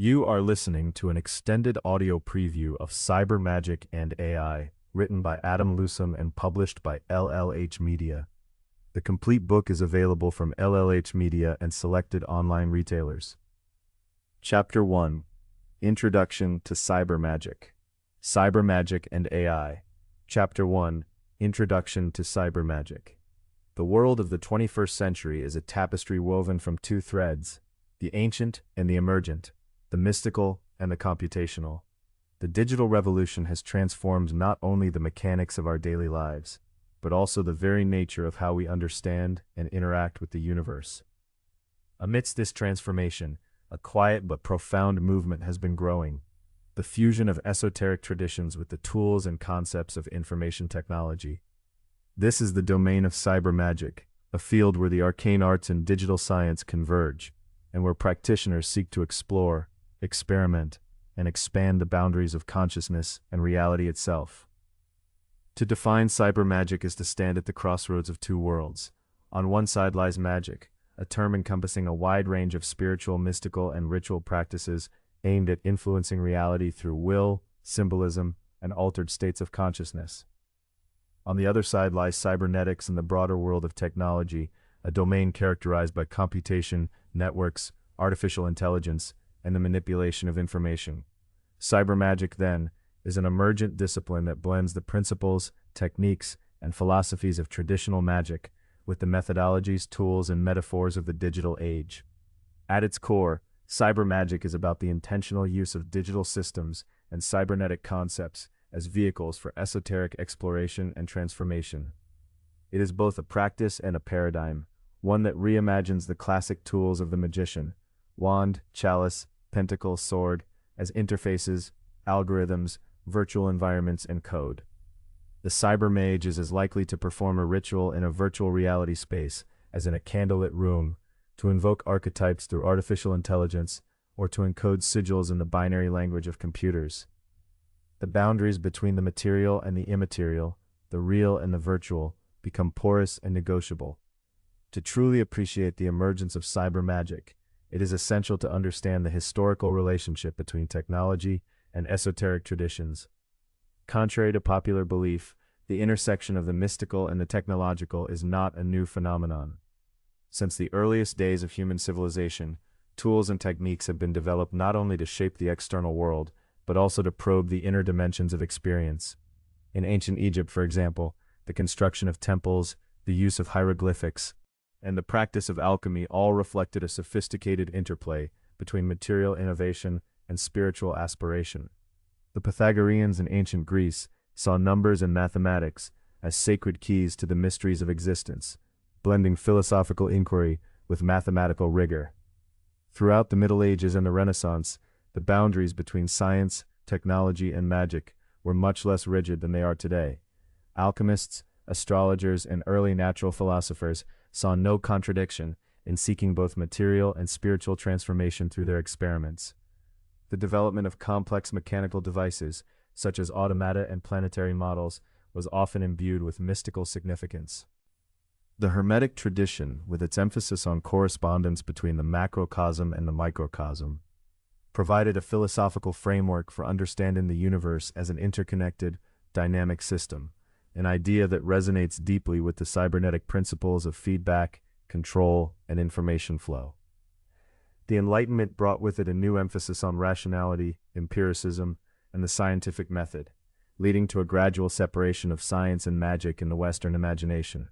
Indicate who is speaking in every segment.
Speaker 1: You are listening to an extended audio preview of Cyber Magick and AI, written by Adam Lusum and published by LLH Media. The complete book is available from LLH Media and selected online retailers. Chapter 1: Introduction to Cyber Magick. Cyber Magick and AI. Chapter 1: Introduction to Cyber Magick. The world of the 21st century is a tapestry woven from two threads, the ancient and the emergent, the mystical and the computational. The digital revolution has transformed not only the mechanics of our daily lives, but also the very nature of how we understand and interact with the universe. Amidst this transformation, a quiet but profound movement has been growing: the fusion of esoteric traditions with the tools and concepts of information technology. This is the domain of cyber magic, a field where the arcane arts and digital science converge, and where practitioners seek to explore, experiment, and expand the boundaries of consciousness and reality itself. To define cyber magic is to stand at the crossroads of two worlds. On one side lies magic, a term encompassing a wide range of spiritual, mystical, and ritual practices aimed at influencing reality through will, symbolism, and altered states of consciousness. On the other side lies cybernetics and the broader world of technology, a domain characterized by computation, networks, artificial intelligence, and the manipulation of information. Cyber magic, then, is an emergent discipline that blends the principles, techniques, and philosophies of traditional magic with the methodologies, tools, and metaphors of the digital age. At its core, cyber magic is about the intentional use of digital systems and cybernetic concepts as vehicles for esoteric exploration and transformation. It is both a practice and a paradigm, one that reimagines the classic tools of the magician: wand, chalice, pentacle, sword, as interfaces, algorithms, virtual environments, and code. The cyber mage is as likely to perform a ritual in a virtual reality space as in a candlelit room, to invoke archetypes through artificial intelligence, or to encode sigils in the binary language of computers. The boundaries between the material and the immaterial, the real and the virtual, become porous and negotiable. To truly appreciate the emergence of cyber magic, it is essential to understand the historical relationship between technology and esoteric traditions. Contrary to popular belief, the intersection of the mystical and the technological is not a new phenomenon. Since the earliest days of human civilization, tools and techniques have been developed not only to shape the external world, but also to probe the inner dimensions of experience. In ancient Egypt, for example, the construction of temples, the use of hieroglyphics, and the practice of alchemy all reflected a sophisticated interplay between material innovation and spiritual aspiration. The Pythagoreans in ancient Greece saw numbers and mathematics as sacred keys to the mysteries of existence, blending philosophical inquiry with mathematical rigor. Throughout the Middle Ages and the Renaissance, the boundaries between science, technology, and magic were much less rigid than they are today. Alchemists, astrologers, and early natural philosophers saw no contradiction in seeking both material and spiritual transformation through their experiments. The development of complex mechanical devices, such as automata and planetary models, was often imbued with mystical significance. The Hermetic tradition, with its emphasis on correspondence between the macrocosm and the microcosm, provided a philosophical framework for understanding the universe as an interconnected, dynamic system, an idea that resonates deeply with the cybernetic principles of feedback, control, and information flow. The Enlightenment brought with it a new emphasis on rationality, empiricism, and the scientific method, leading to a gradual separation of science and magic in the Western imagination.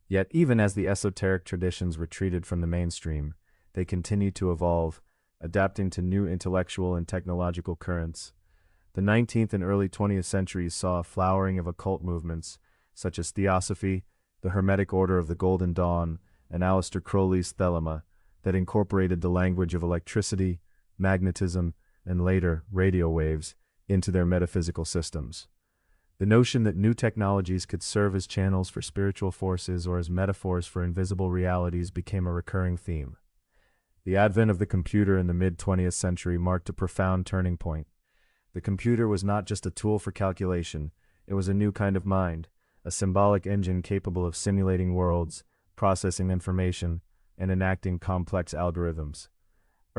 Speaker 1: Yet even as the esoteric traditions retreated from the mainstream, they continued to evolve, adapting to new intellectual and technological currents. The 19th and early 20th centuries saw a flowering of occult movements, such as Theosophy, the Hermetic Order of the Golden Dawn, and Aleister Crowley's Thelema, that incorporated the language of electricity, magnetism, and later radio waves into their metaphysical systems. The notion that new technologies could serve as channels for spiritual forces or as metaphors for invisible realities became a recurring theme. The advent of the computer in the mid-20th century marked a profound turning point. The computer was not just a tool for calculation, it was a new kind of mind, a symbolic engine capable of simulating worlds, processing information, and enacting complex algorithms.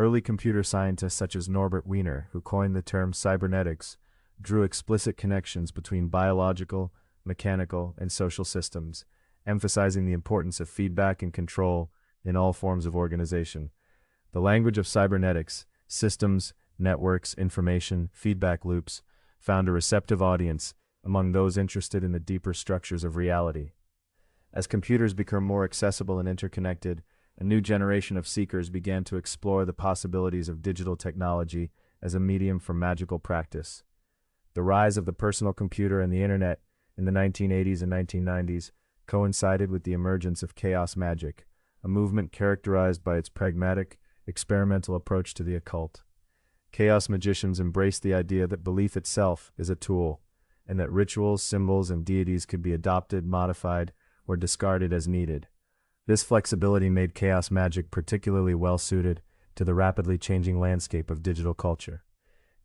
Speaker 1: Early computer scientists such as Norbert Wiener, who coined the term cybernetics, drew explicit connections between biological, mechanical, and social systems, emphasizing the importance of feedback and control in all forms of organization. The language of cybernetics, systems, networks, information, feedback loops, found a receptive audience among those interested in the deeper structures of reality. As computers become more accessible and interconnected, a new generation of seekers began to explore the possibilities of digital technology as a medium for magical practice. The rise of the personal computer and the internet in the 1980s and 1990s coincided with the emergence of Chaos Magick, a movement characterized by its pragmatic, experimental approach to the occult. Chaos magicians embraced the idea that belief itself is a tool, and that rituals, symbols, and deities could be adopted, modified, or discarded as needed. This flexibility made Chaos Magick particularly well-suited to the rapidly changing landscape of digital culture.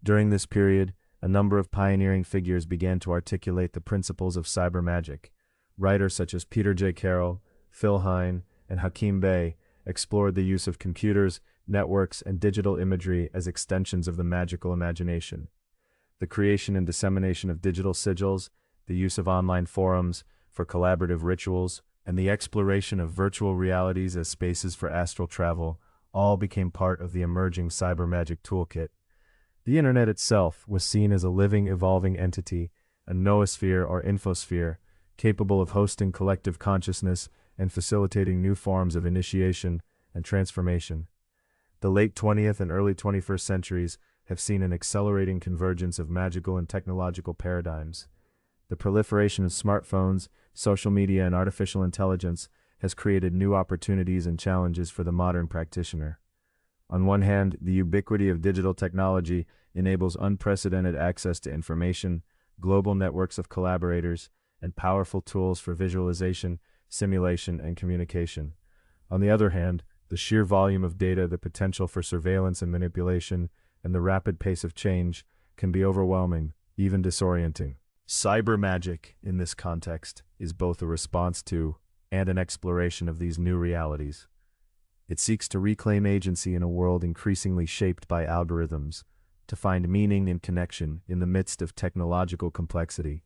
Speaker 1: During this period, a number of pioneering figures began to articulate the principles of cyber magic. Writers such as Peter J. Carroll, Phil Hine, and Hakim Bey explored the use of computers, networks, and digital imagery as extensions of the magical imagination. The creation and dissemination of digital sigils, the use of online forums for collaborative rituals, and the exploration of virtual realities as spaces for astral travel all became part of the emerging Cyber Magick toolkit. The internet itself was seen as a living, evolving entity, a noosphere or infosphere, capable of hosting collective consciousness and facilitating new forms of initiation and transformation. The late 20th and early 21st centuries have seen an accelerating convergence of magical and technological paradigms. The proliferation of smartphones, social media, and artificial intelligence has created new opportunities and challenges for the modern practitioner. On one hand, the ubiquity of digital technology enables unprecedented access to information, global networks of collaborators, and powerful tools for visualization, simulation, and communication. On the other hand, the sheer volume of data, the potential for surveillance and manipulation, and the rapid pace of change can be overwhelming, even disorienting. Cyber magic, in this context, is both a response to and an exploration of these new realities. It seeks to reclaim agency in a world increasingly shaped by algorithms, to find meaning and connection in the midst of technological complexity,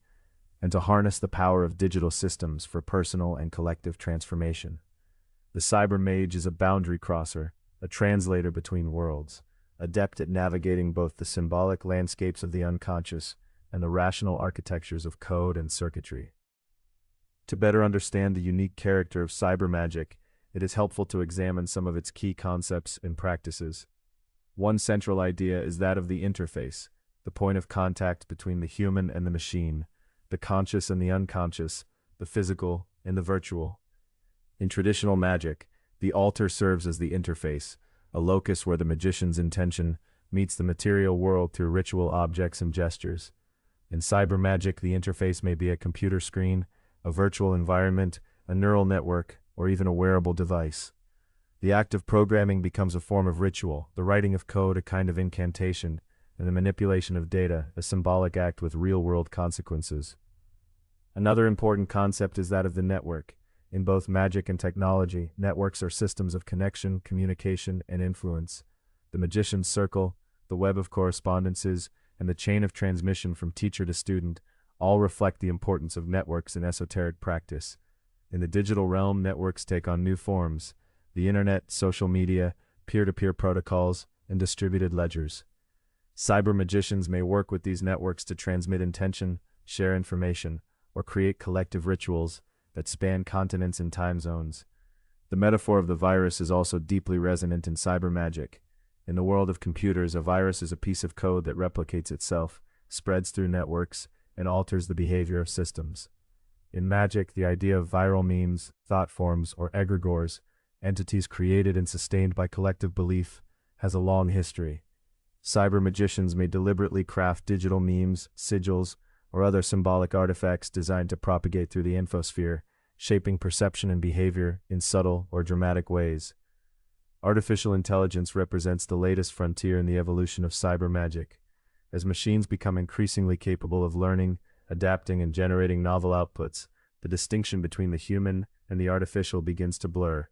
Speaker 1: and to harness the power of digital systems for personal and collective transformation. The cyber mage is a boundary crosser, a translator between worlds, adept at navigating both the symbolic landscapes of the unconscious and the rational architectures of code and circuitry. To better understand the unique character of cyber magic, it is helpful to examine some of its key concepts and practices. One central idea is that of the interface, the point of contact between the human and the machine, the conscious and the unconscious, the physical and the virtual. In traditional magic, the altar serves as the interface, a locus where the magician's intention meets the material world through ritual objects and gestures. In cyber magic, the interface may be a computer screen, a virtual environment, a neural network, or even a wearable device. The act of programming becomes a form of ritual, the writing of code a kind of incantation, and the manipulation of data a symbolic act with real-world consequences. Another important concept is that of the network. In both magic and technology, networks are systems of connection, communication, and influence. The magician's circle, the web of correspondences, and the chain of transmission from teacher to student all reflect the importance of networks in esoteric practice. In the digital realm, networks take on new forms: the internet, social media, peer-to-peer protocols, and distributed ledgers. Cyber magicians may work with these networks to transmit intention, share information, or create collective rituals that span continents and time zones. The metaphor of the virus is also deeply resonant in cyber magic. In the world of computers, a virus is a piece of code that replicates itself, spreads through networks, and alters the behavior of systems. In magic, the idea of viral memes, thought forms, or egregores, entities created and sustained by collective belief, has a long history. Cyber magicians may deliberately craft digital memes, sigils, or other symbolic artifacts designed to propagate through the infosphere, shaping perception and behavior in subtle or dramatic ways. Artificial intelligence represents the latest frontier in the evolution of cyber magic. As machines become increasingly capable of learning, adapting, and generating novel outputs, the distinction between the human and the artificial begins to blur.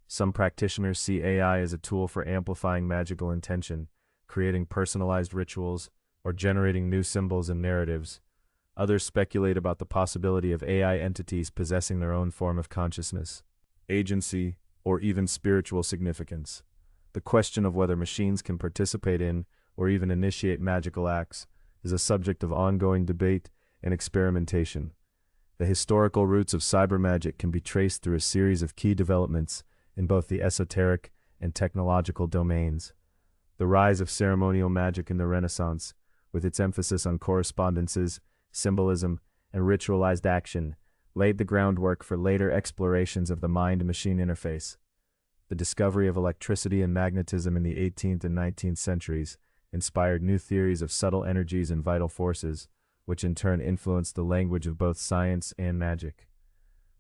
Speaker 1: Some practitioners see AI as a tool for amplifying magical intention, creating personalized rituals, or generating new symbols and narratives. Others speculate about the possibility of AI entities possessing their own form of consciousness, agency, or even spiritual significance. The question of whether machines can participate in or even initiate magical acts is a subject of ongoing debate and experimentation. The historical roots of cyber magic can be traced through a series of key developments in both the esoteric and technological domains. The rise of ceremonial magic in the Renaissance, with its emphasis on correspondences, symbolism, and ritualized action, laid the groundwork for later explorations of the mind-machine interface. The discovery of electricity and magnetism in the 18th and 19th centuries inspired new theories of subtle energies and vital forces, which in turn influenced the language of both science and magic.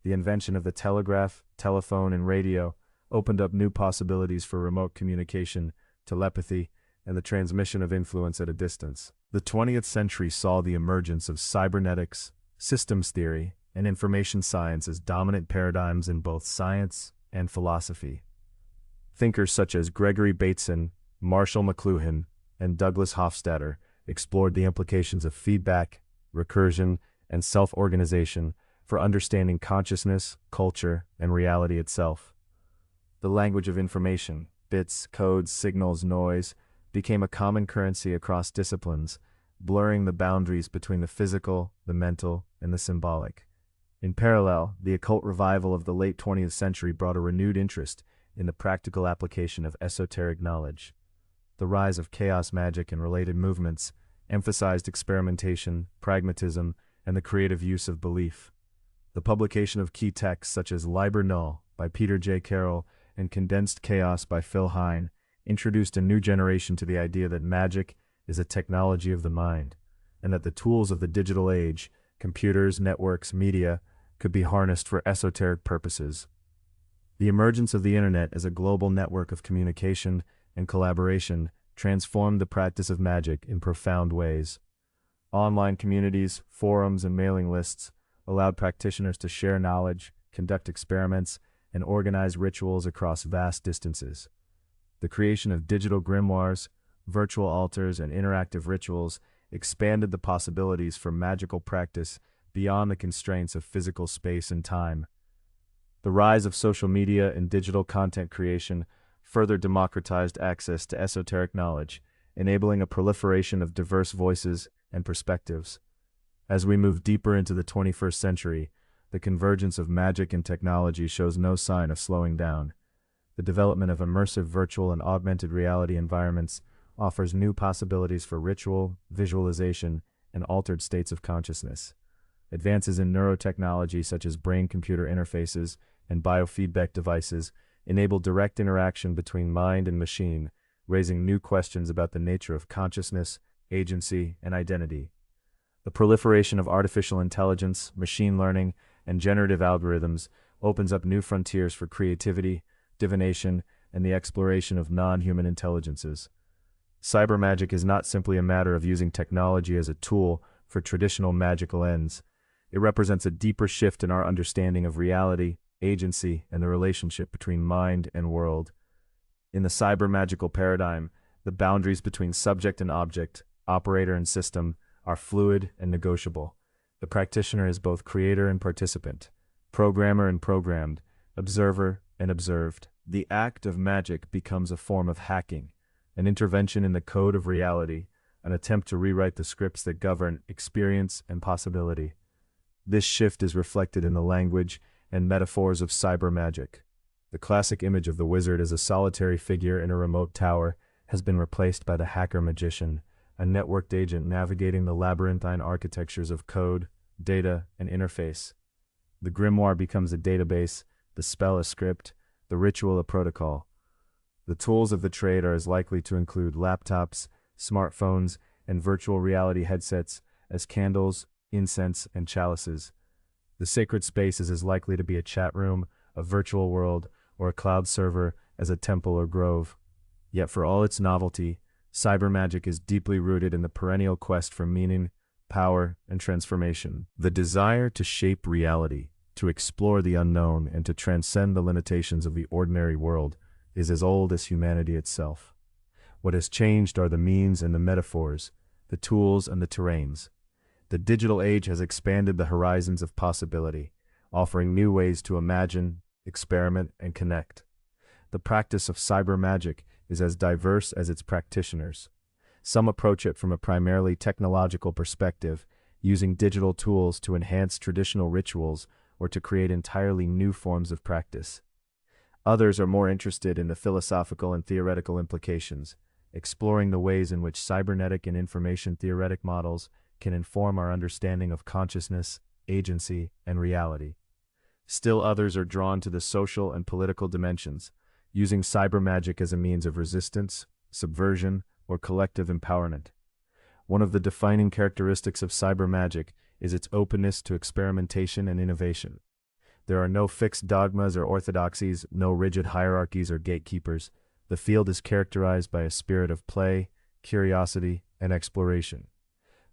Speaker 1: The invention of the telegraph, telephone, and radio opened up new possibilities for remote communication, telepathy, and the transmission of influence at a distance. The 20th century saw the emergence of cybernetics, systems theory, and information science as dominant paradigms in both science and philosophy. Thinkers such as Gregory Bateson, Marshall McLuhan, and Douglas Hofstadter explored the implications of feedback, recursion, and self-organization for understanding consciousness, culture, and reality itself. The language of information, bits, codes, signals, noise, became a common currency across disciplines, blurring the boundaries between the physical, the mental, and the symbolic. In parallel, the occult revival of the late 20th century brought a renewed interest in the practical application of esoteric knowledge. The rise of chaos magic and related movements emphasized experimentation, pragmatism, and the creative use of belief. The publication of key texts such as Liber Null by Peter J. Carroll and Condensed Chaos by Phil Hine introduced a new generation to the idea that magic is a technology of the mind, and that the tools of the digital age, computers, networks, media, could be harnessed for esoteric purposes. The emergence of the internet as a global network of communication and collaboration transformed the practice of magic in profound ways. Online communities, forums, and mailing lists allowed practitioners to share knowledge, conduct experiments, and organize rituals across vast distances. The creation of digital grimoires, virtual altars, and interactive rituals expanded the possibilities for magical practice beyond the constraints of physical space and time. The rise of social media and digital content creation further democratized access to esoteric knowledge, enabling a proliferation of diverse voices and perspectives. As we move deeper into the 21st century, the convergence of magic and technology shows no sign of slowing down. The development of immersive virtual and augmented reality environments offers new possibilities for ritual, visualization, and altered states of consciousness. Advances in neurotechnology such as brain-computer interfaces and biofeedback devices enable direct interaction between mind and machine, raising new questions about the nature of consciousness, agency, and identity. The proliferation of artificial intelligence, machine learning, and generative algorithms opens up new frontiers for creativity, divination, and the exploration of non-human intelligences. Cyber magic is not simply a matter of using technology as a tool for traditional magical ends. It represents a deeper shift in our understanding of reality, agency, and the relationship between mind and world. In the cyber magical paradigm, the boundaries between subject and object, operator and system, are fluid and negotiable. The practitioner is both creator and participant, programmer and programmed, observer and observed. The act of magic becomes a form of hacking, an intervention in the code of reality, an attempt to rewrite the scripts that govern experience and possibility. This shift is reflected in the language and metaphors of cyber magic. The classic image of the wizard as a solitary figure in a remote tower has been replaced by the hacker magician, a networked agent navigating the labyrinthine architectures of code, data, and interface. The grimoire becomes a database, the spell a script, the ritual a protocol. The tools of the trade are as likely to include laptops, smartphones, and virtual reality headsets as candles, incense, and chalices. The sacred space is as likely to be a chat room, a virtual world, or a cloud server as a temple or grove. Yet for all its novelty, cyber magic is deeply rooted in the perennial quest for meaning, power, and transformation. The desire to shape reality, to explore the unknown and to transcend the limitations of the ordinary world, is as old as humanity itself. What has changed are the means and the metaphors, the tools and the terrains. The digital age has expanded the horizons of possibility, offering new ways to imagine, experiment, and connect. The practice of cyber magic is as diverse as its practitioners. Some approach it from a primarily technological perspective, using digital tools to enhance traditional rituals or to create entirely new forms of practice. Others are more interested in the philosophical and theoretical implications, exploring the ways in which cybernetic and information theoretic models can inform our understanding of consciousness, agency, and reality. Still others are drawn to the social and political dimensions, using cyber magic as a means of resistance, subversion, or collective empowerment. One of the defining characteristics of cyber magic is its openness to experimentation and innovation. There are no fixed dogmas or orthodoxies, no rigid hierarchies or gatekeepers. The field is characterized by a spirit of play, curiosity, and exploration.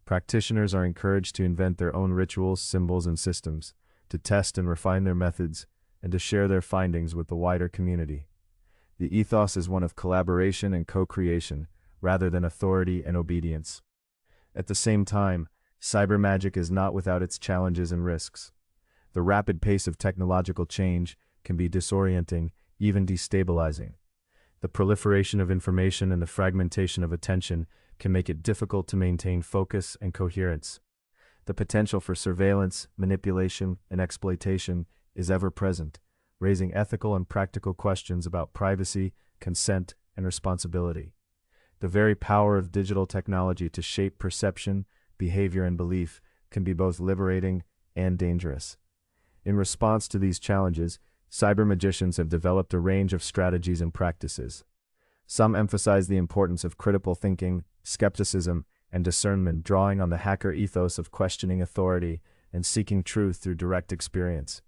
Speaker 1: Practitioners are encouraged to invent their own rituals, symbols, and systems, to test and refine their methods, and to share their findings with the wider community. The ethos is one of collaboration and co-creation, rather than authority and obedience. At the same time, cyber magic is not without its challenges and risks. The rapid pace of technological change can be disorienting, even destabilizing. The proliferation of information and the fragmentation of attention can make it difficult to maintain focus and coherence. The potential for surveillance, manipulation, and exploitation is ever present, raising ethical and practical questions about privacy, consent, and responsibility. The very power of digital technology to shape perception, behavior, and belief can be both liberating and dangerous. In response to these challenges, cyber magicians have developed a range of strategies and practices. Some emphasize the importance of critical thinking, skepticism, and discernment, drawing on the hacker ethos of questioning authority and seeking truth through direct experience.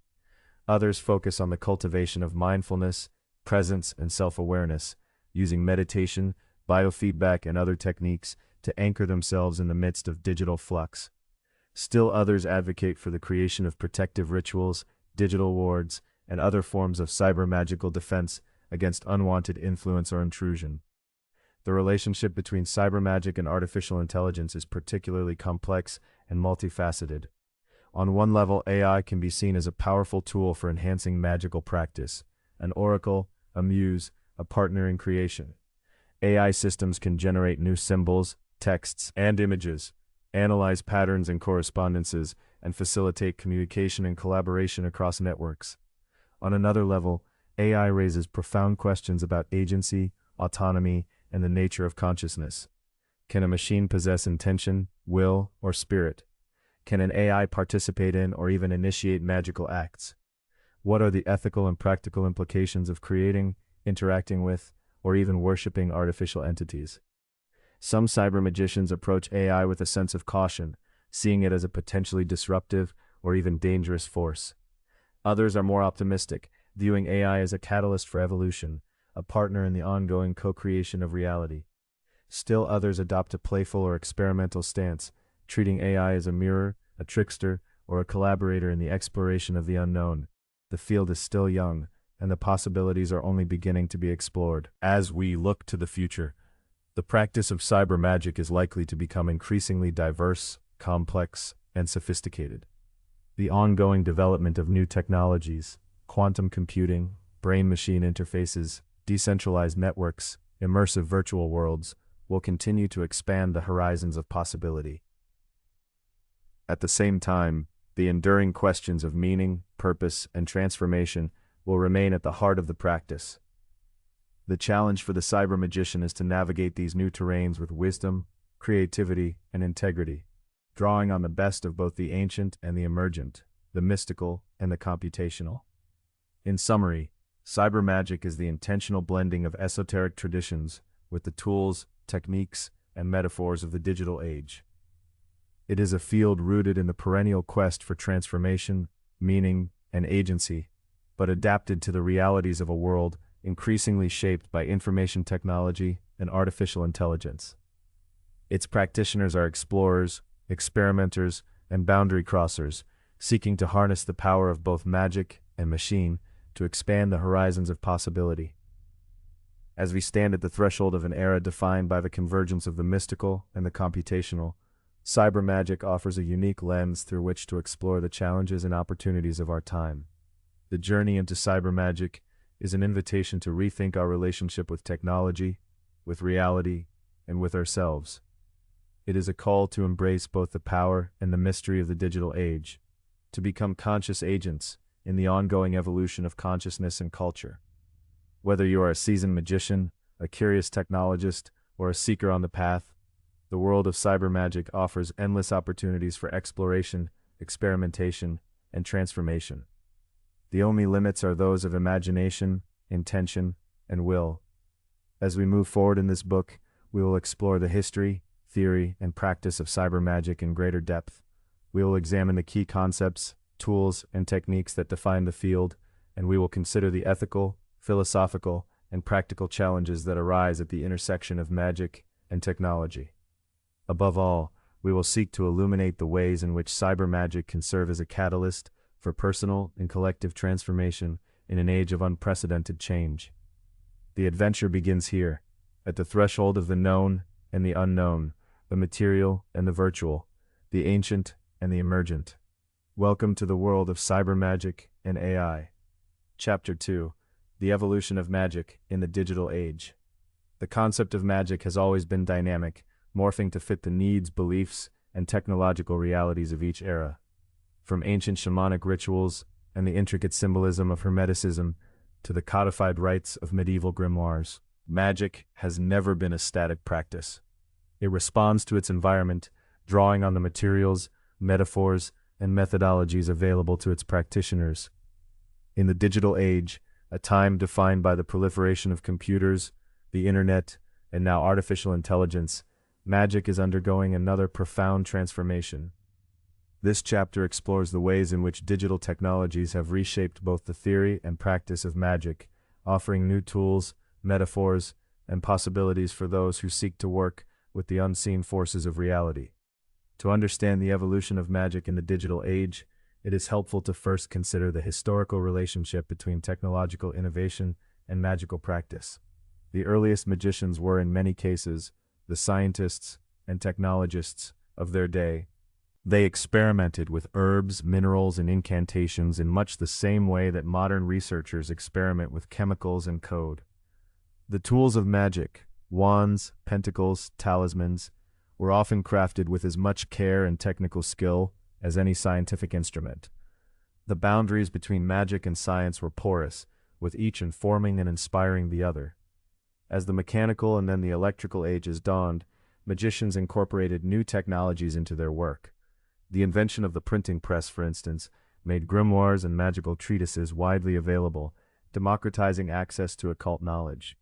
Speaker 1: Others focus on the cultivation of mindfulness, presence, and self-awareness, using meditation, biofeedback, and other techniques to anchor themselves in the midst of digital flux. Still others advocate for the creation of protective rituals, digital wards, and other forms of cyber magical defense against unwanted influence or intrusion. The relationship between cyber magic and artificial intelligence is particularly complex and multifaceted. On one level, AI can be seen as a powerful tool for enhancing magical practice, an oracle, a muse, a partner in creation. AI systems can generate new symbols, texts, and images, analyze patterns and correspondences, and facilitate communication and collaboration across networks. On another level, AI raises profound questions about agency, autonomy, and the nature of consciousness. Can a machine possess intention, will, or spirit? Can an AI participate in or even initiate magical acts? What are the ethical and practical implications of creating, interacting with, or even worshipping artificial entities? Some cyber magicians approach AI with a sense of caution, seeing it as a potentially disruptive or even dangerous force. Others are more optimistic, viewing AI as a catalyst for evolution, a partner in the ongoing co-creation of reality. Still others adopt a playful or experimental stance, treating AI as a mirror, a trickster, or a collaborator in the exploration of the unknown. The field is still young, and the possibilities are only beginning to be explored. As we look to the future, the practice of cyber magic is likely to become increasingly diverse, complex, and sophisticated. The ongoing development of new technologies, quantum computing, brain-machine interfaces, decentralized networks, immersive virtual worlds, will continue to expand the horizons of possibility. At the same time, the enduring questions of meaning, purpose, and transformation will remain at the heart of the practice. The challenge for the cyber magician is to navigate these new terrains with wisdom, creativity, and integrity, drawing on the best of both the ancient and the emergent, the mystical and the computational. In summary, cyber magic is the intentional blending of esoteric traditions with the tools, techniques, and metaphors of the digital age. It is a field rooted in the perennial quest for transformation, meaning, and agency, but adapted to the realities of a world increasingly shaped by information technology and artificial intelligence. Its practitioners are explorers, experimenters, and boundary crossers, seeking to harness the power of both magic and machine to expand the horizons of possibility. As we stand at the threshold of an era defined by the convergence of the mystical and the computational, Cyber Magick offers a unique lens through which to explore the challenges and opportunities of our time. The journey into Cyber Magick is an invitation to rethink our relationship with technology, with reality, and with ourselves. It is a call to embrace both the power and the mystery of the digital age, to become conscious agents in the ongoing evolution of consciousness and culture. Whether you are a seasoned magician, a curious technologist, or a seeker on the path, the world of Cyber Magick offers endless opportunities for exploration, experimentation, and transformation. The only limits are those of imagination, intention, and will. As we move forward in this book, we will explore the history, theory, and practice of Cyber Magick in greater depth. We will examine the key concepts, tools, and techniques that define the field, and we will consider the ethical, philosophical, and practical challenges that arise at the intersection of magic and technology. Above all, we will seek to illuminate the ways in which Cyber Magick can serve as a catalyst for personal and collective transformation in an age of unprecedented change. The adventure begins here, at the threshold of the known and the unknown, the material and the virtual, the ancient and the emergent. Welcome to the world of Cyber Magick and AI. Chapter 2: The Evolution of Magic in the Digital Age. The concept of magic has always been dynamic, morphing to fit the needs, beliefs, and technological realities of each era. From ancient shamanic rituals and the intricate symbolism of Hermeticism to the codified rites of medieval grimoires, magic has never been a static practice. It responds to its environment, drawing on the materials, metaphors, and methodologies available to its practitioners. In the digital age, a time defined by the proliferation of computers, the internet, and now artificial intelligence, magic is undergoing another profound transformation. This chapter explores the ways in which digital technologies have reshaped both the theory and practice of magic, offering new tools, metaphors, and possibilities for those who seek to work with the unseen forces of reality. To understand the evolution of magic in the digital age, it is helpful to first consider the historical relationship between technological innovation and magical practice. The earliest magicians were, in many cases, the scientists and technologists of their day. They experimented with herbs, minerals, and incantations in much the same way that modern researchers experiment with chemicals and code. The tools of magic, wands, pentacles, talismans, were often crafted with as much care and technical skill as any scientific instrument. The boundaries between magic and science were porous, with each informing and inspiring the other. As the mechanical and then the electrical ages dawned, magicians incorporated new technologies into their work. The invention of the printing press, for instance, made grimoires and magical treatises widely available, democratizing access to occult knowledge.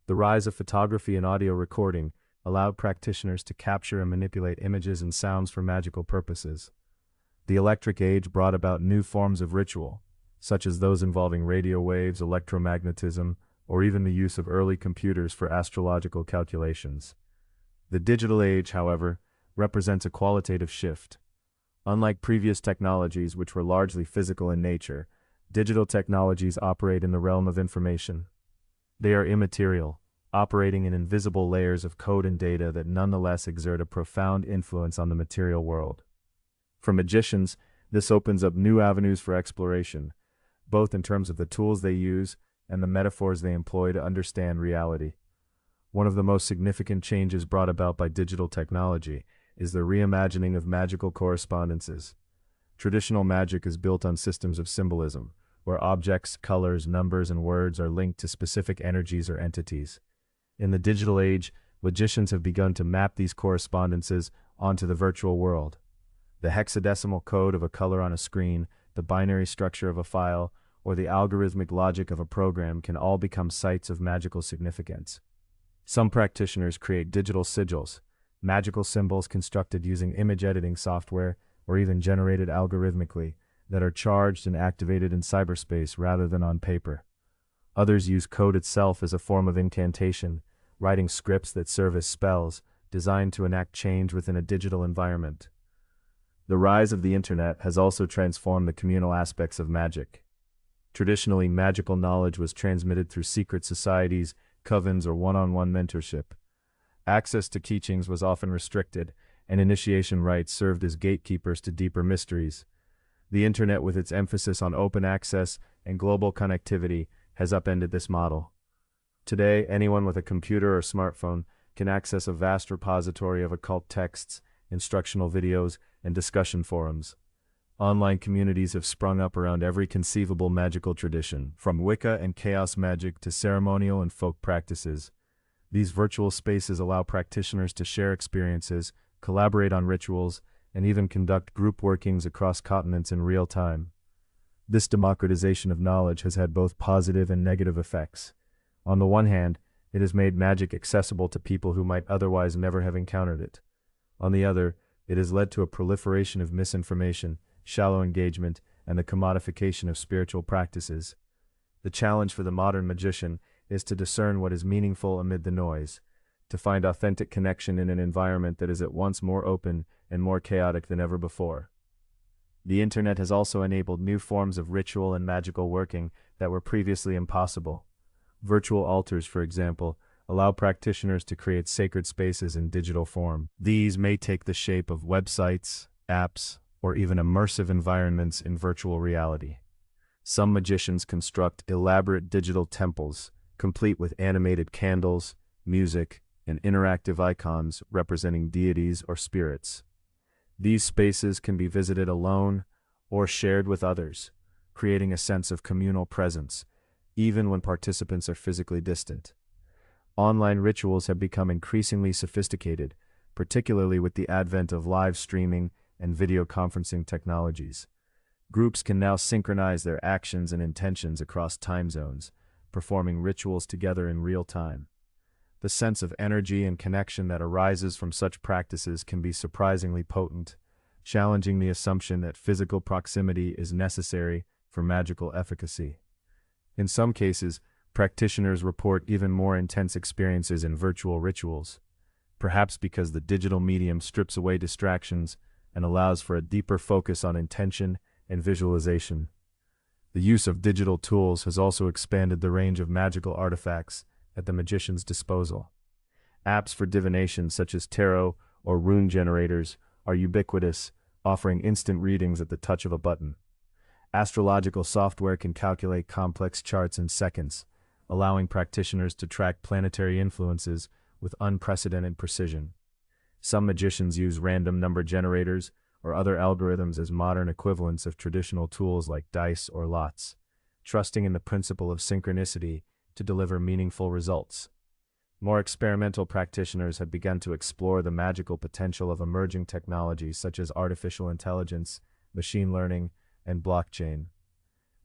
Speaker 1: The rise of photography and audio recording allowed practitioners to capture and manipulate images and sounds for magical purposes. The electric age brought about new forms of ritual, such as those involving radio waves, electromagnetism, or even the use of early computers for astrological calculations. The digital age, however, represents a qualitative shift. Unlike previous technologies, which were largely physical in nature, digital technologies operate in the realm of information. They are immaterial, operating in invisible layers of code and data that nonetheless exert a profound influence on the material world. For magicians, this opens up new avenues for exploration, both in terms of the tools they use and the metaphors they employ to understand reality. One of the most significant changes brought about by digital technology is the reimagining of magical correspondences. Traditional magic is built on systems of symbolism, where objects, colors, numbers, and words are linked to specific energies or entities. In the digital age, magicians have begun to map these correspondences onto the virtual world. The hexadecimal code of a color on a screen, the binary structure of a file, or the algorithmic logic of a program can all become sites of magical significance. Some practitioners create digital sigils, magical symbols constructed using image editing software or even generated algorithmically, that are charged and activated in cyberspace rather than on paper. Others use code itself as a form of incantation, writing scripts that serve as spells, designed to enact change within a digital environment. The rise of the internet has also transformed the communal aspects of magic. Traditionally, magical knowledge was transmitted through secret societies, covens, or one-on-one mentorship. Access to teachings was often restricted, and initiation rites served as gatekeepers to deeper mysteries. The internet, with its emphasis on open access and global connectivity, has upended this model. Today, anyone with a computer or smartphone can access a vast repository of occult texts, instructional videos, and discussion forums. Online communities have sprung up around every conceivable magical tradition, from Wicca and Chaos Magick to ceremonial and folk practices. These virtual spaces allow practitioners to share experiences, collaborate on rituals, and even conduct group workings across continents in real time. This democratization of knowledge has had both positive and negative effects. On the one hand, it has made magic accessible to people who might otherwise never have encountered it. On the other, it has led to a proliferation of misinformation, shallow engagement, and the commodification of spiritual practices. The challenge for the modern magician is to discern what is meaningful amid the noise, to find authentic connection in an environment that is at once more open and more chaotic than ever before. The internet has also enabled new forms of ritual and magical working that were previously impossible. Virtual altars, for example, allow practitioners to create sacred spaces in digital form. These may take the shape of websites, apps, or even immersive environments in virtual reality. Some magicians construct elaborate digital temples, complete with animated candles, music, and interactive icons representing deities or spirits. These spaces can be visited alone or shared with others, creating a sense of communal presence, even when participants are physically distant. Online rituals have become increasingly sophisticated, particularly with the advent of live streaming and video conferencing technologies. Groups can now synchronize their actions and intentions across time zones, performing rituals together in real time. The sense of energy and connection that arises from such practices can be surprisingly potent, challenging the assumption that physical proximity is necessary for magical efficacy. In some cases, practitioners report even more intense experiences in virtual rituals, perhaps because the digital medium strips away distractions and allows for a deeper focus on intention and visualization. The use of digital tools has also expanded the range of magical artifacts at the magician's disposal. Apps for divination such as tarot or rune generators are ubiquitous, offering instant readings at the touch of a button. Astrological software can calculate complex charts in seconds, allowing practitioners to track planetary influences with unprecedented precision. Some magicians use random number generators or other algorithms as modern equivalents of traditional tools like dice or lots, trusting in the principle of synchronicity to deliver meaningful results. More experimental practitioners have begun to explore the magical potential of emerging technologies such as artificial intelligence, machine learning, and blockchain.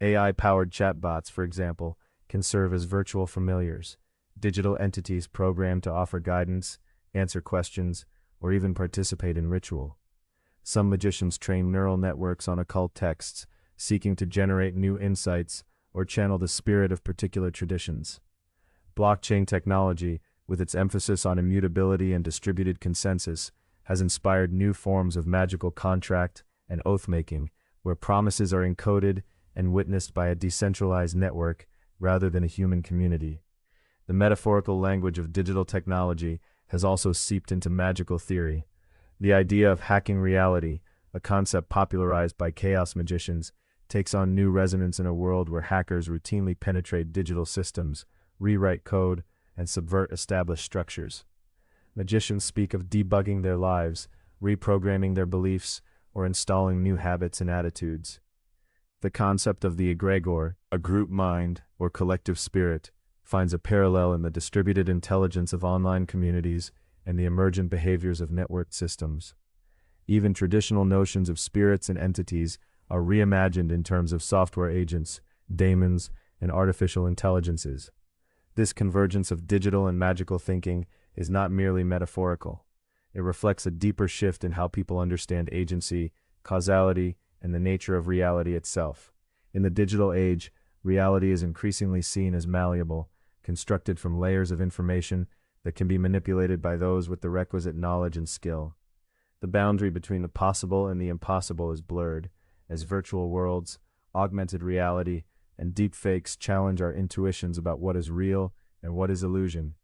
Speaker 1: AI-powered chatbots, for example, can serve as virtual familiars, digital entities programmed to offer guidance, answer questions, or even participate in ritual. Some magicians train neural networks on occult texts, seeking to generate new insights or channel the spirit of particular traditions. Blockchain technology, with its emphasis on immutability and distributed consensus, has inspired new forms of magical contract and oath-making, where promises are encoded and witnessed by a decentralized network rather than a human community. The metaphorical language of digital technology has also seeped into magical theory. The idea of hacking reality, a concept popularized by chaos magicians, takes on new resonance in a world where hackers routinely penetrate digital systems, rewrite code, and subvert established structures. Magicians speak of debugging their lives, reprogramming their beliefs, or installing new habits and attitudes. The concept of the egregore, a group mind or collective spirit, finds a parallel in the distributed intelligence of online communities and the emergent behaviors of networked systems. Even traditional notions of spirits and entities are reimagined in terms of software agents, daemons, and artificial intelligences. This convergence of digital and magical thinking is not merely metaphorical. It reflects a deeper shift in how people understand agency, causality, and the nature of reality itself. In the digital age, reality is increasingly seen as malleable, constructed from layers of information that can be manipulated by those with the requisite knowledge and skill. The boundary between the possible and the impossible is blurred, as virtual worlds, augmented reality, and deepfakes challenge our intuitions about what is real and what is illusion.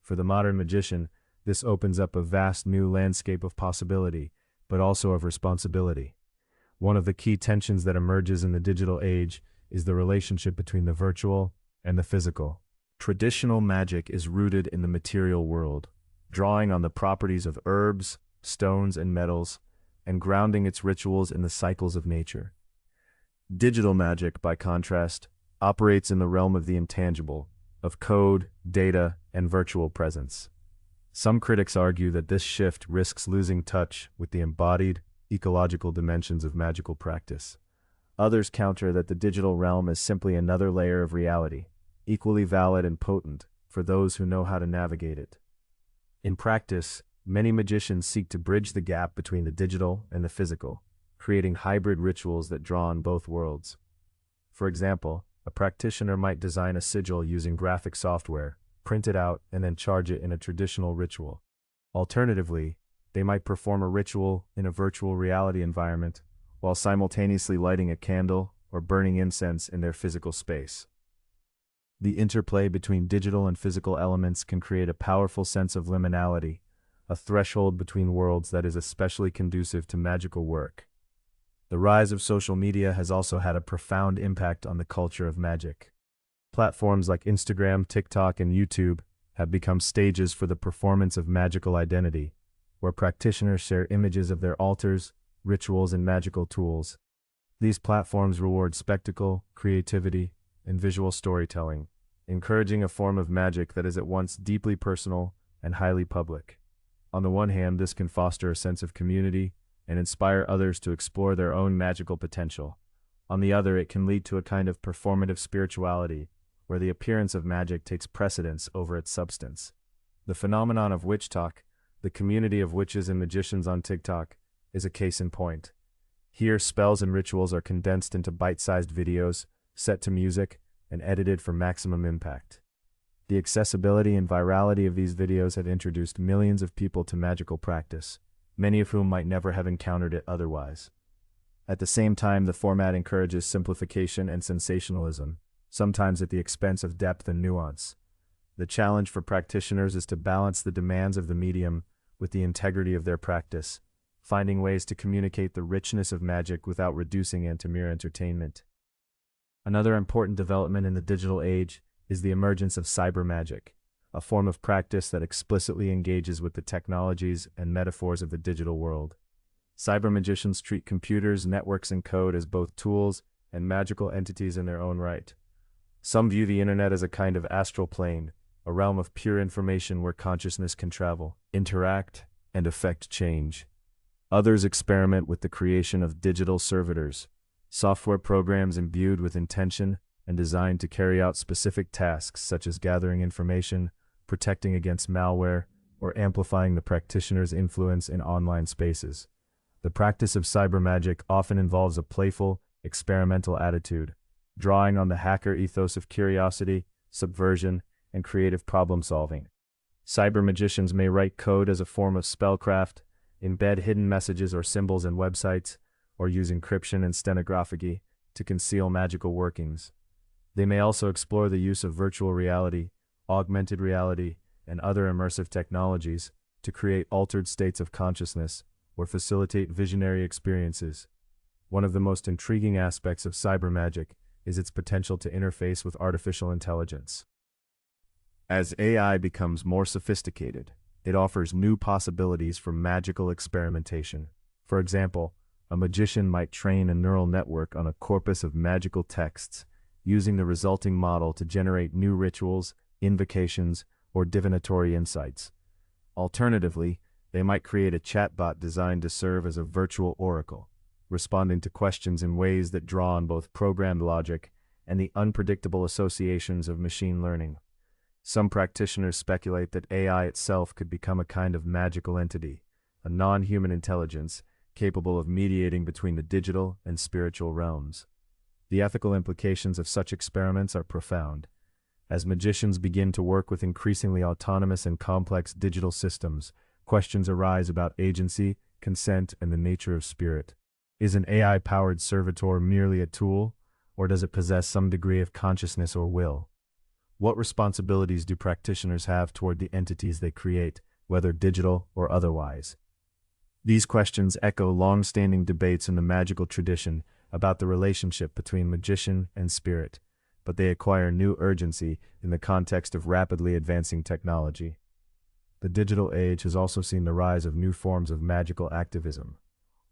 Speaker 1: For the modern magician, this opens up a vast new landscape of possibility, but also of responsibility. One of the key tensions that emerges in the digital age is the relationship between the virtual and the physical. Traditional magic is rooted in the material world, drawing on the properties of herbs, stones, and metals, and grounding its rituals in the cycles of nature. Digital magic, by contrast, operates in the realm of the intangible, of code, data, and virtual presence. Some critics argue that this shift risks losing touch with the embodied, ecological dimensions of magical practice. Others counter that the digital realm is simply another layer of reality, equally valid and potent for those who know how to navigate it. In practice, many magicians seek to bridge the gap between the digital and the physical, creating hybrid rituals that draw on both worlds. For example, a practitioner might design a sigil using graphic software, print it out, and then charge it in a traditional ritual. Alternatively, they might perform a ritual in a virtual reality environment while simultaneously lighting a candle or burning incense in their physical space. The interplay between digital and physical elements can create a powerful sense of liminality, a threshold between worlds that is especially conducive to magical work. The rise of social media has also had a profound impact on the culture of magic. Platforms like Instagram, TikTok, and YouTube have become stages for the performance of magical identity, where practitioners share images of their altars, rituals, and magical tools. These platforms reward spectacle, creativity, and visual storytelling, encouraging a form of magic that is at once deeply personal and highly public. On the one hand, this can foster a sense of community and inspire others to explore their own magical potential. On the other, it can lead to a kind of performative spirituality, where the appearance of magic takes precedence over its substance. The phenomenon of witch talk, the community of witches and magicians on TikTok, is a case in point. Here, spells and rituals are condensed into bite-sized videos, set to music, and edited for maximum impact. The accessibility and virality of these videos have introduced millions of people to magical practice, many of whom might never have encountered it otherwise. At the same time, the format encourages simplification and sensationalism, sometimes at the expense of depth and nuance. The challenge for practitioners is to balance the demands of the medium with the integrity of their practice, finding ways to communicate the richness of magic without reducing it to mere entertainment. Another important development in the digital age is the emergence of cyber magic, a form of practice that explicitly engages with the technologies and metaphors of the digital world. Cyber magicians treat computers, networks, and code as both tools and magical entities in their own right. Some view the internet as a kind of astral plane, a realm of pure information where consciousness can travel, interact, and affect change. Others experiment with the creation of digital servitors, software programs imbued with intention and designed to carry out specific tasks such as gathering information, protecting against malware, or amplifying the practitioner's influence in online spaces. The practice of cyber magic often involves a playful, experimental attitude, drawing on the hacker ethos of curiosity, subversion, and creative problem-solving. Cyber magicians may write code as a form of spellcraft, embed hidden messages or symbols in websites, or use encryption and stenography to conceal magical workings. They may also explore the use of virtual reality, augmented reality, and other immersive technologies to create altered states of consciousness or facilitate visionary experiences. One of the most intriguing aspects of cyber magic is its potential to interface with artificial intelligence. As AI becomes more sophisticated, it offers new possibilities for magical experimentation. For example, a magician might train a neural network on a corpus of magical texts, using the resulting model to generate new rituals, invocations, or divinatory insights. Alternatively, they might create a chatbot designed to serve as a virtual oracle, responding to questions in ways that draw on both programmed logic and the unpredictable associations of machine learning. Some practitioners speculate that AI itself could become a kind of magical entity, a non-human intelligence capable of mediating between the digital and spiritual realms. The ethical implications of such experiments are profound. As magicians begin to work with increasingly autonomous and complex digital systems, questions arise about agency consent, and the nature of spirit. Is an AI-powered servitor merely a tool, or does it possess some degree of consciousness or will? What responsibilities do practitioners have toward the entities they create, whether digital or otherwise? These questions echo long-standing debates in the magical tradition about the relationship between magician and spirit, but they acquire new urgency in the context of rapidly advancing technology. The digital age has also seen the rise of new forms of magical activism.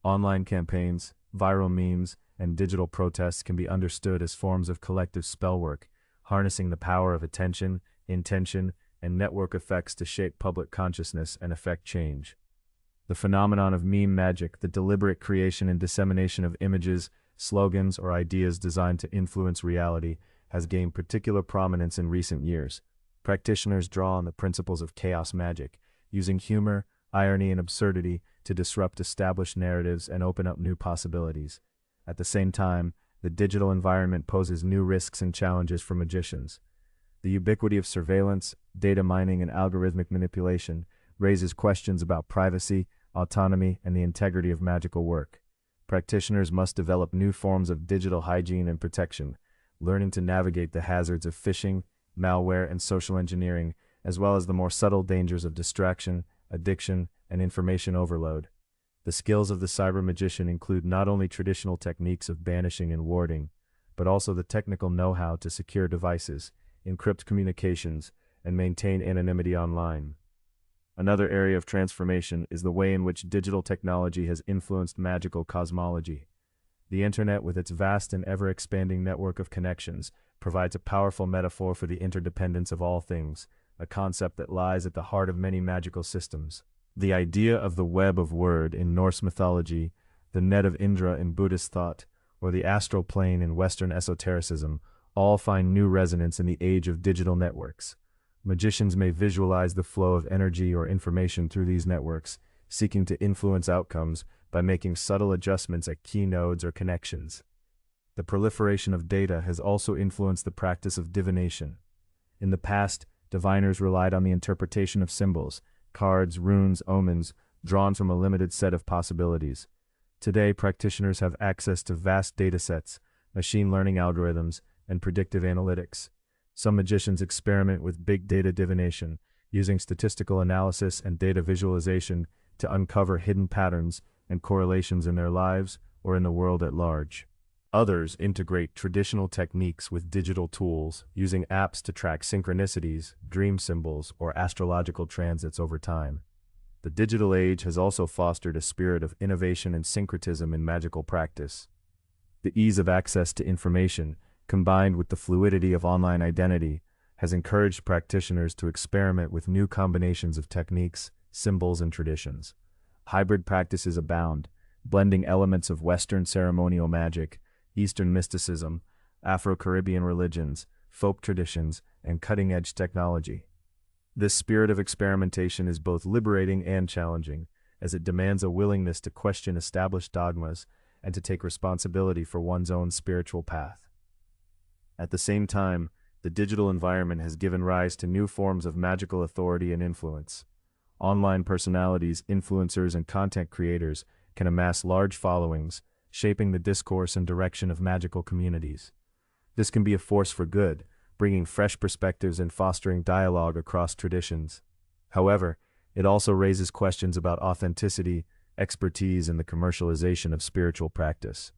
Speaker 1: Online campaigns, viral memes, and digital protests can be understood as forms of collective spellwork, harnessing the power of attention, intention, and network effects to shape public consciousness and effect change. The phenomenon of meme magic, the deliberate creation and dissemination of images, slogans, or ideas designed to influence reality, has gained particular prominence in recent years. Practitioners draw on the principles of Chaos Magick, using humor, irony, and absurdity to disrupt established narratives and open up new possibilities. At the same time, the digital environment poses new risks and challenges for magicians. The ubiquity of surveillance, data mining, and algorithmic manipulation raises questions about privacy, autonomy, and the integrity of magical work. Practitioners must develop new forms of digital hygiene and protection, learning to navigate the hazards of phishing, malware, and social engineering, as well as the more subtle dangers of distraction, addiction, and information overload. The skills of the cyber magician include not only traditional techniques of banishing and warding, but also the technical know-how to secure devices, encrypt communications, and maintain anonymity online. Another area of transformation is the way in which digital technology has influenced magical cosmology. The internet, with its vast and ever-expanding network of connections, provides a powerful metaphor for the interdependence of all things, a concept that lies at the heart of many magical systems. The idea of the web of word in Norse mythology, the net of Indra in Buddhist thought, or the astral plane in Western esotericism, all find new resonance in the age of digital networks. Magicians may visualize the flow of energy or information through these networks, seeking to influence outcomes by making subtle adjustments at key nodes or connections. The proliferation of data has also influenced the practice of divination. In the past, diviners relied on the interpretation of symbols, cards, runes, omens, drawn from a limited set of possibilities. Today, practitioners have access to vast datasets, machine learning algorithms, and predictive analytics. Some magicians experiment with big data divination, using statistical analysis and data visualization to uncover hidden patterns and correlations in their lives or in the world at large. Others integrate traditional techniques with digital tools, using apps to track synchronicities, dream symbols, or astrological transits over time. The digital age has also fostered a spirit of innovation and syncretism in magical practice. The ease of access to information, combined with the fluidity of online identity, has encouraged practitioners to experiment with new combinations of techniques, symbols, and traditions. Hybrid practices abound, blending elements of Western ceremonial magic, Eastern mysticism, Afro-Caribbean religions, folk traditions, and cutting-edge technology. This spirit of experimentation is both liberating and challenging, as it demands a willingness to question established dogmas and to take responsibility for one's own spiritual path. At the same time, the digital environment has given rise to new forms of magical authority and influence. Online personalities, influencers, and content creators can amass large followings, shaping the discourse and direction of magical communities. This can be a force for good, bringing fresh perspectives and fostering dialogue across traditions. However, it also raises questions about authenticity, expertise, and the commercialization of spiritual practice.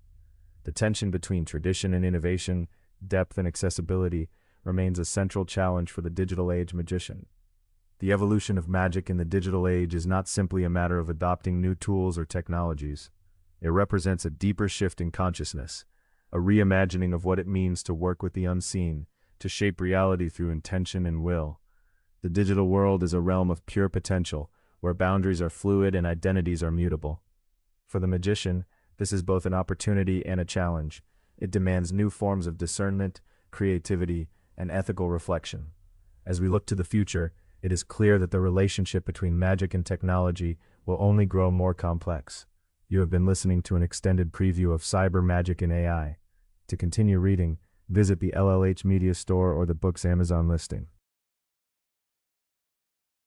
Speaker 1: The tension between tradition and innovation, depth and accessibility, remains a central challenge for the digital age magician. The evolution of magic in the digital age is not simply a matter of adopting new tools or technologies. It represents a deeper shift in consciousness, a reimagining of what it means to work with the unseen, to shape reality through intention and will. The digital world is a realm of pure potential, where boundaries are fluid and identities are mutable. For the magician, this is both an opportunity and a challenge. It demands new forms of discernment, creativity, and ethical reflection. As we look to the future, it is clear that the relationship between magic and technology will only grow more complex. You have been listening to an extended preview of Cyber Magick and AI. To continue reading, visit the LLH Media Store or the book's Amazon listing.